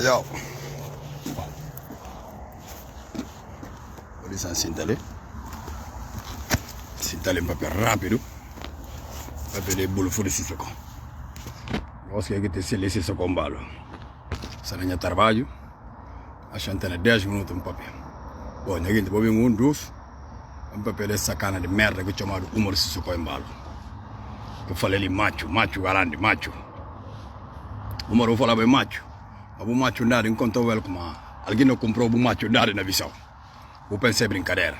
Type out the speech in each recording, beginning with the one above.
Yo. Polícia Sintale. Sintale un papel rápido. Papel de bolo fuori si soko. Gosto que te se lesse soko mbalo. Saranya trabalho. Achante na 10 minutos um papel. Bom, ninguém te bobe um dos. Um papel de sacana de merda que chamado Umar si soko mbalo. Que falei ali macho grande, macho. Umar eu falava macho. Abu macho nada enquanto eu como alguém não comprou abu macho nada na visão. Vou pensar brincadeira.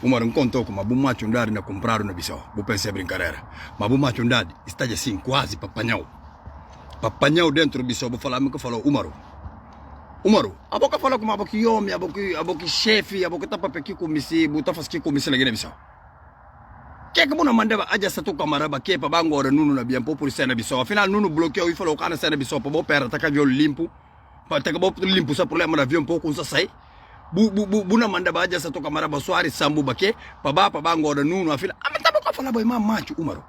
Umar encontrou como abu macho nada na comprar na visão. Vou pensar brincadeira. Mas abu macho nada está assim quase papanhau. Papanhau dentro do visão. Vou falar que falou Umaru. A boca fala como a boca homem, a boca chefe, a boca tá para aqui com misi, botar faz aqui com misi na visão. Que é que você mandava aja satu camarada que para bango ora nuno na bian por cena bisou. Afinal nuno bloqueou e falou que na cena bisou para pera tá avião limpo. Para tá que limpo sa problema na avião pouco sa sai. Bu na mandava aja satu camarada Soares sambu baque para bango ora nuno afinal. Mas tá boca fala bem macho Umaru.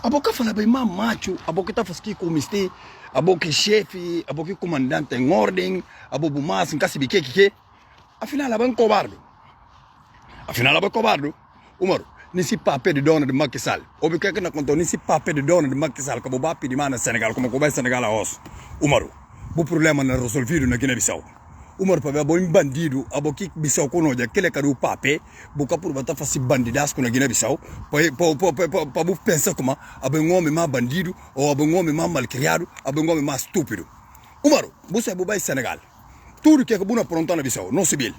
A boca fala bem macho, a boca tá faz aqui com misti, a boca chefe, a boca comandante em ordem, a boca mas em casa bique que. Afinal ela bem cobarde. Umaru. Nesse papel de dona de Macky Sall. Ou que na conta nesse papel de dona de Macky Sall que boba pedir mana Senegal como que vai Senegal a os. Umaru. O problema não resolvido na Guiné-Bissau. Umaru para ver bom bandido, a boqui Bissau conoja aquele que o papel, boca por botar fazer bandidasco na Guiné-Bissau. Para pensar como a bem homem mais bandido ou a bem homem mais malcriado, a bem homem mais estúpido. Umaru, você boba Senegal. Tudo que é bom pronto na Bissau, não civil.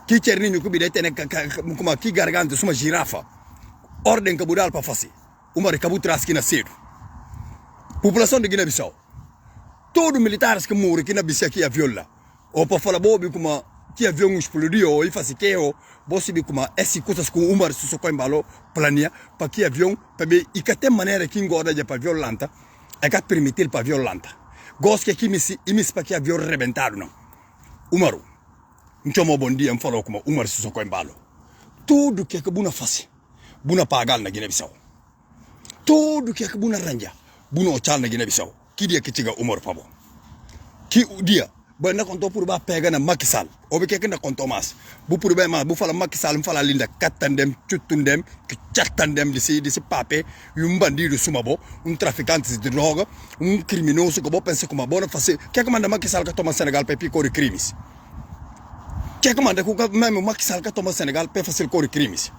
Que cerninho que bidete né como aqui garganta uma girafa ordem que budal para fazer uma recabutra que nascer população de Guiné-Bissau todo militares que morre aqui na Bissau aqui a viola ou para falar bobi como que avião explodiu ou faz que ou você como esse coisas com Umar se só embalo plania para que avião para ver e que tem maneira que engorda já para violenta é que permitir para violenta gosto que aqui me para que avião rebentado não Umaru. Nchomo bom dia, falou como Umar se socou embalo. Tudo que é que buna faz, buna pagal na Guiné-Bissau. Tudo que é que buna ranja, buna ochal na Guiné-Bissau. Que dia que chega Umar pabo. Que dia, bana contou por ba pega na Macky Sall. Obe que na contou mas. Bu por ba mas, bu fala Macky Sall, fala linda katandem, chutundem, que chatandem desse papel, bandido sumabo, traficante de droga, criminoso que bo pensa como bona fazer. Que é que manda Macky Sall que toma Senegal para pico de crimes. Que é que manda que mesmo Macky Sall que toma Senegal para fazer cor de crimes?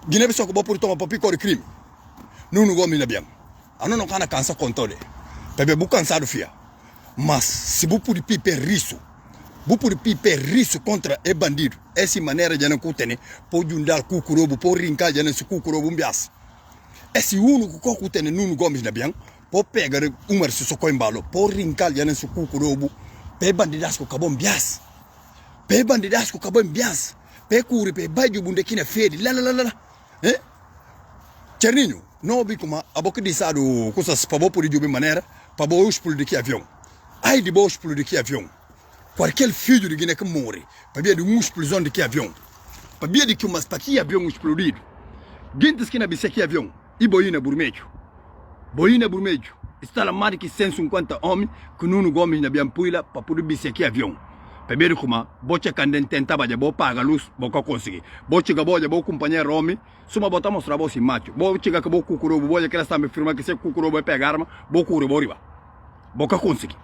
Guiné-Bissau que por tomar para cor de crime. Não gosta de bem. A não cana cansa controle. Porque bu cansado fia. Mas se bu por piper riso, contra e bandido, essa maneira de não cutene, pode undar cucurobo, pode rincar de não se cucurobo bias. Esse único que cutene não gosta de bem, pode pegar Umar se socou embalo, pode rincar de não se cucurobo, pe bandidasco cabom bias. Pe bandidasco acabou em bias. Pe curi, pe baio bunde que na fede. Lá. Cerninho, não vi como a boca de sado coisas para por de maneira para bo explodir que avião. Ai de bo explodir que avião. Qualquer filho de Guiné que morre, para ver de explosão de que avião. Para ver de que umas para que avião explodido. Gentes que na bise que avião. E boina burmejo. Está lá mais que 150 homens que não gomem na biampuila para poder bise que avião. Primeiro como, boche candente tentava de paga a luz, boca conseguir. Boche que boa companheiro homem, suma botar mostrar você macho. Boche que bo cucurubo, boa que ela está me afirmando que se cucurubo é pegar arma, bo cucurubo riba. Boca conseguir.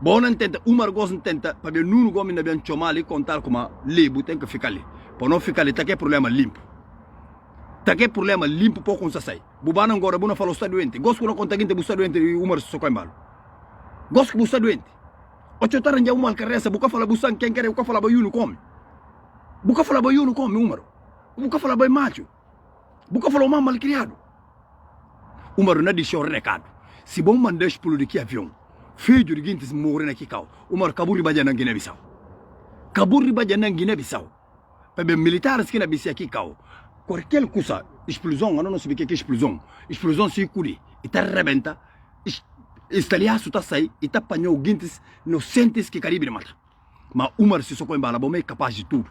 Bom não tenta, Umar gosta tenta, para ver não gome na biam chomar ali contar como libo tem que ficar ali. Para não ficar ali, tá que problema limpo. Pouco não sai. Bubana agora, buna falou está doente. Gosto que não conta quem te está doente e Umar se socou embalo. Gosto que está doente. Ocho taran já uma carreira, buka fala busan quem quer, buka fala bayuno come. Umaru. Buka fala bem macho. Buka fala mal malcriado. Umaru na deixou recado. Se bom mandar explodir que avião, filho de guintes morrer na Kikau. Umaru kaburi baja na Guiné-Bissau. Para militares que na Bissau Kikau. Qualquer coisa, explosão, eu não sei o que é explosão. Explosão se curi, e tá rebenta. Estaliaço tá sai e tá apanhou guintes inocentes que Caribe mata. Mas Umar se socou em bala, é capaz de tudo.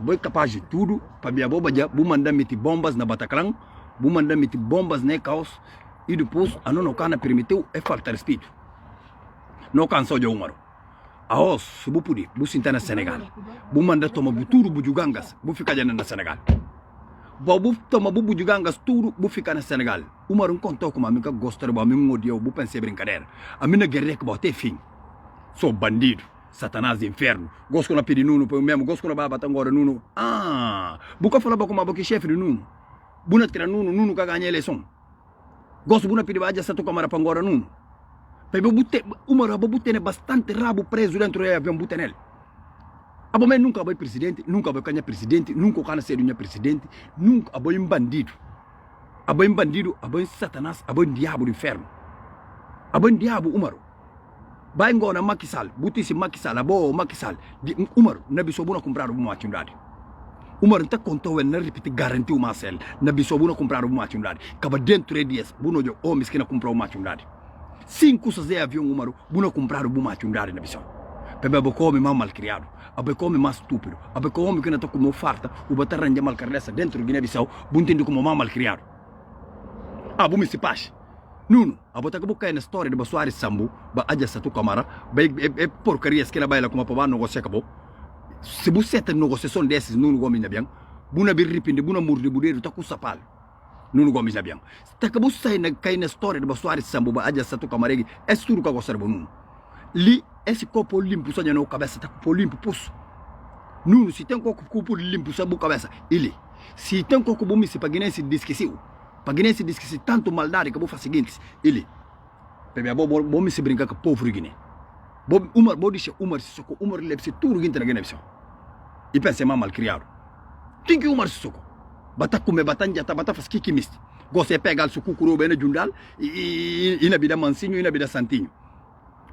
É capaz de tudo, para minha boba já, vou mandar meter bombas na Bataclan, vou mandar meter bombas na Caos, e depois a não cana permitiu é falta de respeito. no canso de Umaru aos bu pudi bu sintana Senegal bu manda toma bu turu bu jugangas bu fika jana na Senegal bu toma bu jugangas turu bu fika na Senegal Umaru contou com a minha gostar ba mi ngodio bu pense brincadeira a mina guerre que bote fim sou bandido Satanás inferno gosto na pedi nuno mesmo gosto na baba tangora nuno buka fala ba como boki chefe de nuno buna tira nuno ka ganha eleição gosto buna pedi baja sato kamara pangora nuno Pebe bute Umaru abo butene bastante rabo preso dentro do avião butenel. Abo men nunca foi presidente, nunca foi canha presidente, nunca cana ser unha presidente, nunca abo um bandido. Abo um bandido, abo um Satanás, abo um diabo do inferno. Abo um diabo Umaru. Vai ngona Macky Sall, butisi Macky Sall, abo Macky Sall. Umaru, na bisobuna comprar uma matundade. Umaru tá contou na repite garantiu uma cel, na bisobuna comprar uma matundade. Caba dentro de dias, buno jo homens que na comprar uma matundade. 5 coisas de avião Umaru, buna comprar uma matundade na bisão. Pebe abo come mal malcriado, abo come mais estúpido, abo come que não tá como farta, o bataranja malcarnessa dentro de Guiné-Bissau, buntindo como mal malcriado. Abo me se passe. Nuno, abo tá que cair na história de Basuari Sambu, ba aja satu camara, ba porcarias que na baila como para negócio acabou. Se você tem negociação desses Nuno Gomes na biang, buna birripinde, buna murdi budeiro tá com sapal. Nuno Gomes na biang. Tá que você cair na história de Basuari Sambu, ba aja satu camaregi, é tudo que gostar bo Nuno. Li esse copo limpo só na cabeça, tá copo limpo pulso. Nuno, se tem copo limpo só na cabeça, ele. Se tem copo bom se paguinense disqueceu. Paguinense diz que se tanto maldade que vou fazer o seguinte, ele, bom me se brincar com o povo de Guiné. Umar, bom dizer, Umar se socorro, Umar leve-se tudo Guiné na Guiné-Bissau. E pensa mal criado. Tem que Umar se socorro. Bata comer, batanja, bata faz que misto. Gosta de pegar o suco curuba na jundal e na vida mansinho e na vida santinho.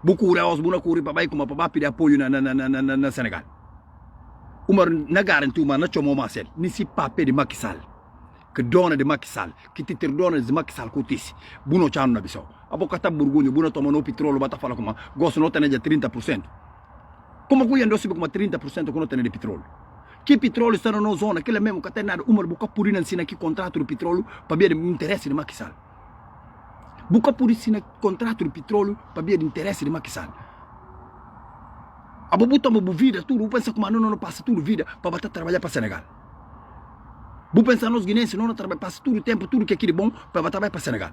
Bucura os buna curi para como para pedir apoio na Senegal. Umar na garantiu uma na chomo Marcel, nem se papel de Macky Sall. Que dona de Macky Sall, que te ter dona de Macky Sall kutisi, buno chano na Bissau. Abo kata burgunho, buno toma no petróleo, bata fala como, gosto não tem de 30%. Como que ando como 30% que não tem de petróleo? Que petróleo está na zona, aquele mesmo que tem nada, Umar buca purina ensina que contrato de petróleo para ver o interesse de Macky Sall. Buca purina contrato de petróleo para ver o interesse de Macky Sall. Abo buta mo vida tudo, pensa como não passa tudo vida para bater trabalhar para Senegal. Vou pensar nos guinenses, não passa todo o tempo, tudo que é aqui de bom, para trabalhar para Senegal.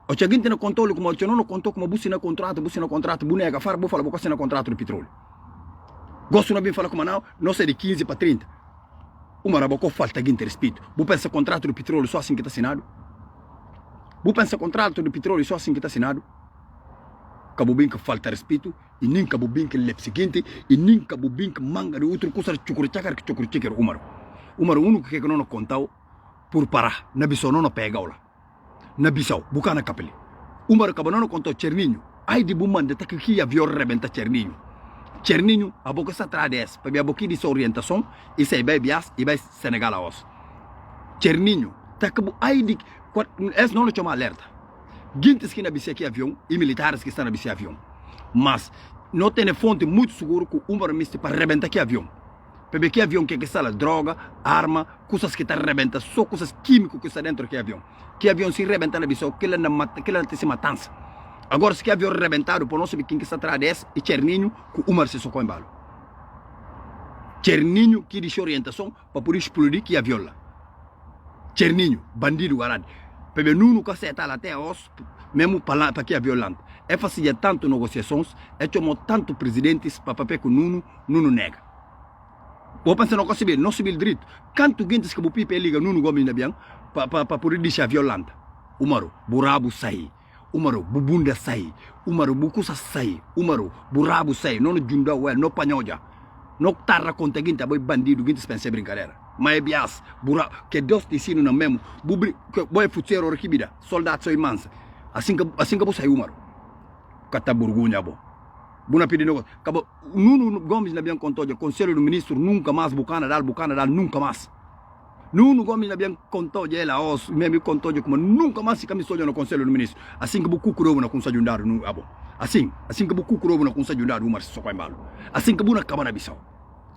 O seguinte não contou, como o não contou, como busca na contrato, boneca, fara, vou falar, vou assinar contrato de petróleo. Gosto de falar como não sei de 15 para 30. Uma rabocó falta de respeito. Vou pensar contrato de petróleo só assim que está assinado. Vou pensar contrato de petróleo só assim que está assinado. Cabo bem que falta respeito, e nem cabo bem que lep seguinte, e nem cabo bem que manga de outro coisa de chocorichacar que chocorichacar, Umaru único que não contou por parar, na Bissau não pega lá. Na Bissau, bucana capeli. Umaru acabou não contou Cherninho. Ai de bumanda tá que avião rebenta Cherninho. Cherninho, a boca está atrás dessa, para a boca de orientação, e sai vai bias e vai Senegal a os. Cherninho, tá que ai de esse não chama alerta. Guintes que na Bissau aqui avião e militares que estão na Bissau avião. Mas não tem fonte muito seguro que o Umaru miste para rebentar aqui avião. Porque que avião que está lá, droga, arma, coisas que está rebenta, só coisas químicas que está dentro do avião. Que avião se rebenta na Bissau, que ele não tem se matança. Agora se que avião rebentado, por não saber quem que está atrás desse, e Cherninho, que o Umar se socorre em balo. Cherninho que deixa orientação para poder explodir que avião lá. Cherninho, bandido garante. Porque Nuno que está lá até os, mesmo para que avião lá. É fazia tanto negociações, é chamou tanto presidentes para papel que Nuno nega. Vou pensar não conseguir, não subir direito. Quanto gente que o Pipe liga Nuno Gomes na biang para poder deixar violenta. Umaru, burabu sai. Umaru, bubunda sai. Umaru, bukusa sai. Umaru, burabu sai. Não junda well, não panhoja. Não tarra conta gente boy bandido, gente pensa brincadeira. Mas é bias, burabu, que Deus te ensina no mesmo. Boy futuro rekibida, soldados são imensos. Assim que você sai Umaru. Cata burgunha bo. Buna pedir negócio. Acabou. Nuno Gomes na biang contou, o Conselho do Ministro nunca mais, bucana dal, nunca mais. Nuno Gomes na biang contou, ela, os, mesmo contou, como nunca mais se camisou no Conselho do Ministro. Assim que o cucurou na Conselho de no abo. Assim que o cucurou na Conselho de Umar se socou em balo. Assim que buna acaba na Bissau.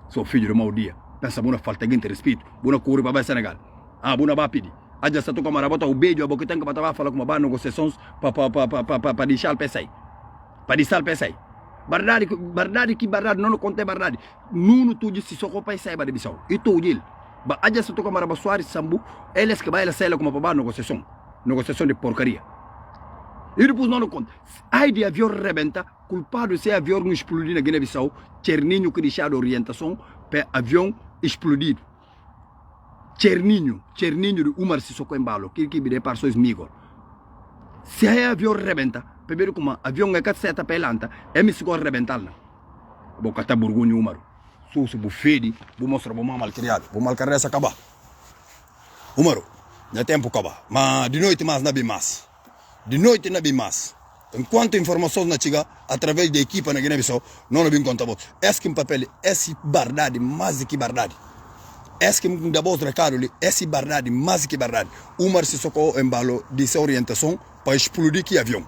Sou filho de mau dia. Pensa buna falta de respeito. Buna curi para Senegal. Buna vai pedir. Aja satu camarada bota o beijo, a boca tem que bater falar com uma barra negociações para deixar o PC. di sal pesai bardadi ki bardadi non konte bardadi nunu tuji si soko pesai ba de bisaw ito jil ba aja sa to kamara ba soari sambu eles que baila sela como pa negociação de porcaria e depois não conta ai de avião rebenta culpado se avião explodir na Guiné-Bissau Cerninho que deixar orientação para avião explodido Cerninho de Umar Sissoko Embalo que bide parções migo se é avião rebenta primeiro como avião é que seta pelanta é me sigo rebentar na boca tá burgunho Umar susu bu fedi bu mostra bu mal criado bu mal carreira acaba Umaru já tempo acaba mas de noite mais nabi mais de noite nabi mais enquanto informação na chega através da equipa na Guiné-Bissau não nabi conta bot est-ce que um papel esse bardade mais que bardade est-ce que um da voz recado ali esse bardade mais que bardade Umar Sissoko Embalo disse orientação para explodir que avião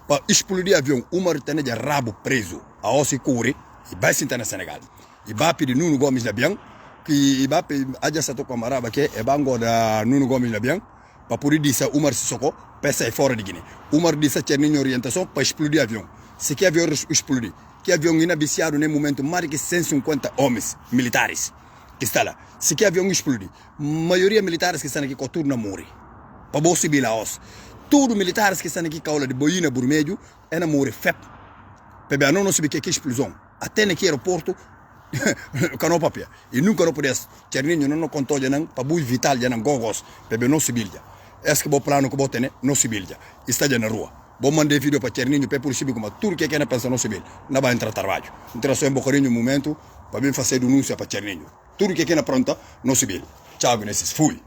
para explodir avião Umar tem de rabo preso a osse cure e vai sentar na Senegal e vai pedir Nuno Gomes na Biang que va aja satu camarada que é bango da Nuno Gomes na Biang para poder dizer Umar Sissoko pesa fora de Guiné Umar disse Cerninho orientação para explodir avião se que avião explodir que avião inabiciado no momento mais de 150 homens militares que está lá se que avião explodir maioria militares que estão aqui com turno morre para bom civil a os tudo militares que estão aqui caula de boina burmejo é na morre fep para não saber que explosão até naquele aeroporto cano papia e nunca não podes Cerninho não contou já não para bui vital já não gogos bebe não cibilha est-ce que bo plano que bo tene não cibilha está já na rua bo mandei vídeo para Cerninho para polícia como tudo que quer pensa não civil não vai entrar trabalho entra só em bocarinho momento para bem fazer denúncia para Cerninho tudo que quer pronta não civil tchau nesses fui